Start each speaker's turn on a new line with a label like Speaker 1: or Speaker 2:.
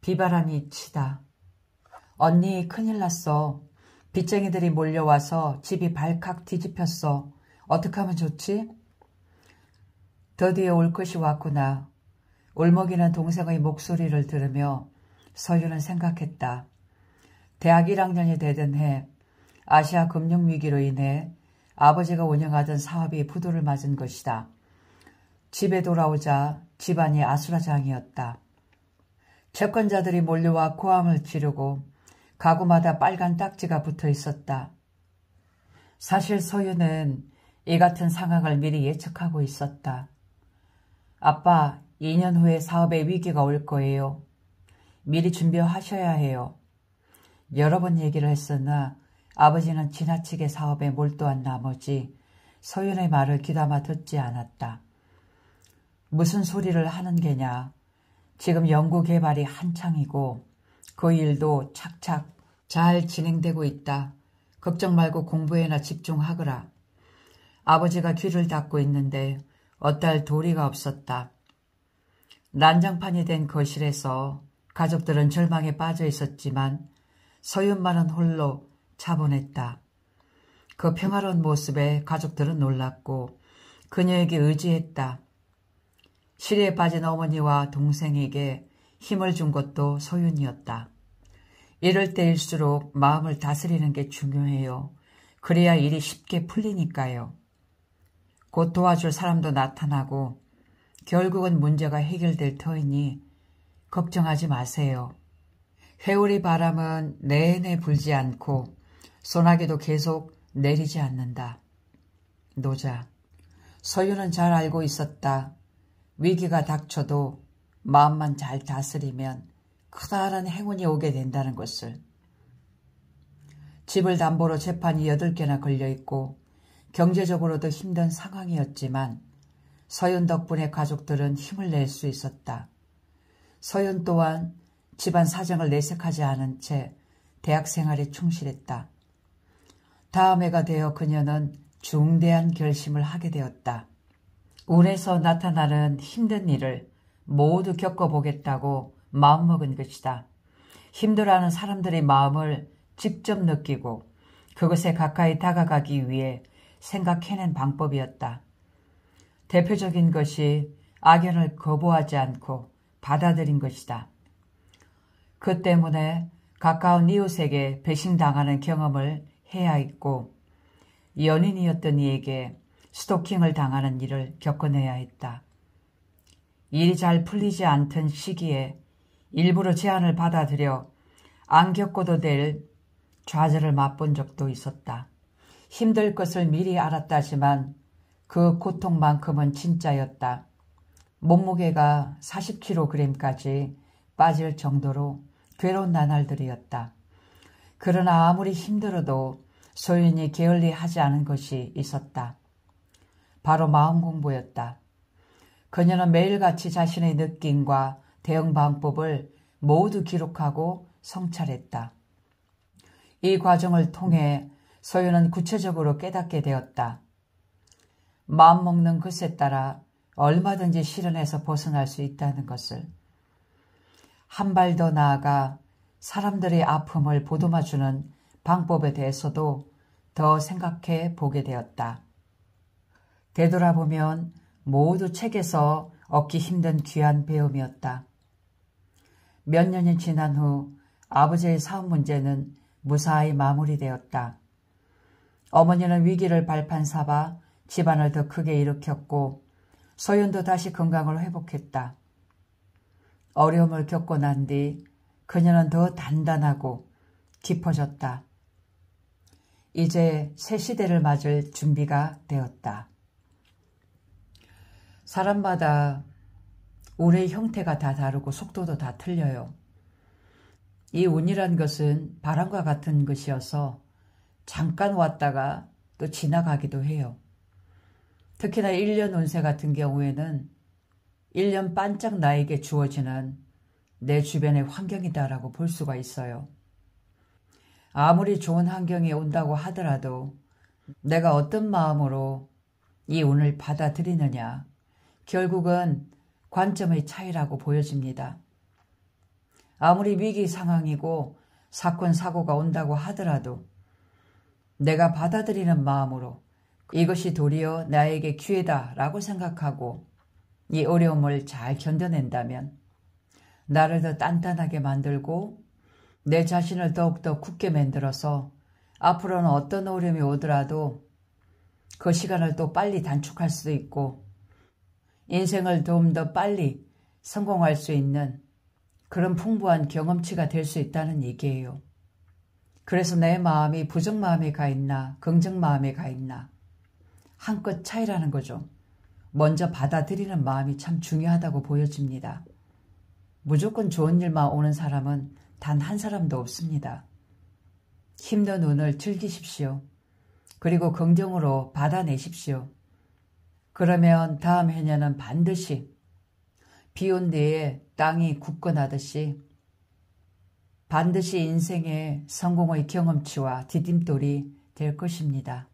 Speaker 1: 비바람이 치다. 언니 큰일 났어. 빚쟁이들이 몰려와서 집이 발칵 뒤집혔어. 어떡하면 좋지? 드디어 올 것이 왔구나. 울먹이는 동생의 목소리를 들으며 서유는 생각했다. 대학 1학년이 되던 해 아시아 금융위기로 인해 아버지가 운영하던 사업이 부도를 맞은 것이다. 집에 돌아오자 집안이 아수라장이었다. 채권자들이 몰려와 고함을 지르고 가구마다 빨간 딱지가 붙어 있었다. 사실 서유는 이 같은 상황을 미리 예측하고 있었다. 아빠, 2년 후에 사업에 위기가 올 거예요. 미리 준비하셔야 해요. 여러 번 얘기를 했으나 아버지는 지나치게 사업에 몰두한 나머지 서윤의 말을 귀담아 듣지 않았다. 무슨 소리를 하는 게냐. 지금 연구 개발이 한창이고 그 일도 착착 잘 진행되고 있다. 걱정 말고 공부에나 집중하거라. 아버지가 귀를 닫고 있는데 어떠할 도리가 없었다. 난장판이 된 거실에서 가족들은 절망에 빠져 있었지만 서윤만은 홀로 차분했다. 그 평화로운 모습에 가족들은 놀랐고 그녀에게 의지했다. 시리에 빠진 어머니와 동생에게 힘을 준 것도 서윤이었다. 이럴 때일수록 마음을 다스리는 게 중요해요. 그래야 일이 쉽게 풀리니까요. 곧 도와줄 사람도 나타나고 결국은 문제가 해결될 터이니 걱정하지 마세요. 회오리 바람은 내내 불지 않고 소나기도 계속 내리지 않는다. 노자. 서유는 잘 알고 있었다. 위기가 닥쳐도 마음만 잘 다스리면 커다란 행운이 오게 된다는 것을. 집을 담보로 재판이 8개나 걸려있고 경제적으로도 힘든 상황이었지만 서윤 덕분에 가족들은 힘을 낼 수 있었다. 서윤 또한 집안 사정을 내색하지 않은 채 대학 생활에 충실했다. 다음 해가 되어 그녀는 중대한 결심을 하게 되었다. 운에서 나타나는 힘든 일을 모두 겪어보겠다고 마음먹은 것이다. 힘들어하는 사람들의 마음을 직접 느끼고 그것에 가까이 다가가기 위해 생각해낸 방법이었다. 대표적인 것이 악연을 거부하지 않고 받아들인 것이다. 그 때문에 가까운 이웃에게 배신당하는 경험을 해야 했고 연인이었던 이에게 스토킹을 당하는 일을 겪어내야 했다. 일이 잘 풀리지 않던 시기에 일부러 제안을 받아들여 안 겪어도 될 좌절을 맛본 적도 있었다. 힘들 것을 미리 알았다지만 그 고통만큼은 진짜였다. 몸무게가 40kg까지 빠질 정도로 괴로운 나날들이었다. 그러나 아무리 힘들어도 소윤이 게을리하지 않은 것이 있었다. 바로 마음 공부였다. 그녀는 매일같이 자신의 느낌과 대응 방법을 모두 기록하고 성찰했다. 이 과정을 통해 소윤은 구체적으로 깨닫게 되었다. 마음먹는 것에 따라 얼마든지 실현에서 벗어날 수 있다는 것을. 한 발 더 나아가 사람들의 아픔을 보듬어주는 방법에 대해서도 더 생각해 보게 되었다. 되돌아보면 모두 책에서 얻기 힘든 귀한 배움이었다. 몇 년이 지난 후 아버지의 사업 문제는 무사히 마무리되었다. 어머니는 위기를 발판 삼아 집안을 더 크게 일으켰고 소윤도 다시 건강을 회복했다. 어려움을 겪고 난 뒤 그녀는 더 단단하고 깊어졌다. 이제 새 시대를 맞을 준비가 되었다. 사람마다 운의 형태가 다 다르고 속도도 다 틀려요. 이 운이란 것은 바람과 같은 것이어서 잠깐 왔다가 또 지나가기도 해요. 특히나 1년 운세 같은 경우에는 1년 반짝 나에게 주어지는 내 주변의 환경이다라고 볼 수가 있어요. 아무리 좋은 환경이 온다고 하더라도 내가 어떤 마음으로 이 운을 받아들이느냐, 결국은 관점의 차이라고 보여집니다. 아무리 위기 상황이고 사건, 사고가 온다고 하더라도 내가 받아들이는 마음으로 이것이 도리어 나에게 기회다라고 생각하고 이 어려움을 잘 견뎌낸다면 나를 더 단단하게 만들고 내 자신을 더욱더 굳게 만들어서 앞으로는 어떤 어려움이 오더라도 그 시간을 또 빨리 단축할 수도 있고 인생을 좀 더 빨리 성공할 수 있는 그런 풍부한 경험치가 될 수 있다는 얘기예요. 그래서 내 마음이 부정 마음에 가 있나 긍정 마음에 가 있나 한끗 차이라는 거죠. 먼저 받아들이는 마음이 참 중요하다고 보여집니다. 무조건 좋은 일만 오는 사람은 단 한 사람도 없습니다. 힘든 운을 즐기십시오. 그리고 긍정으로 받아내십시오. 그러면 다음 해년은 반드시 비온 뒤에 땅이 굳건하듯이 반드시 인생의 성공의 경험치와 디딤돌이 될 것입니다.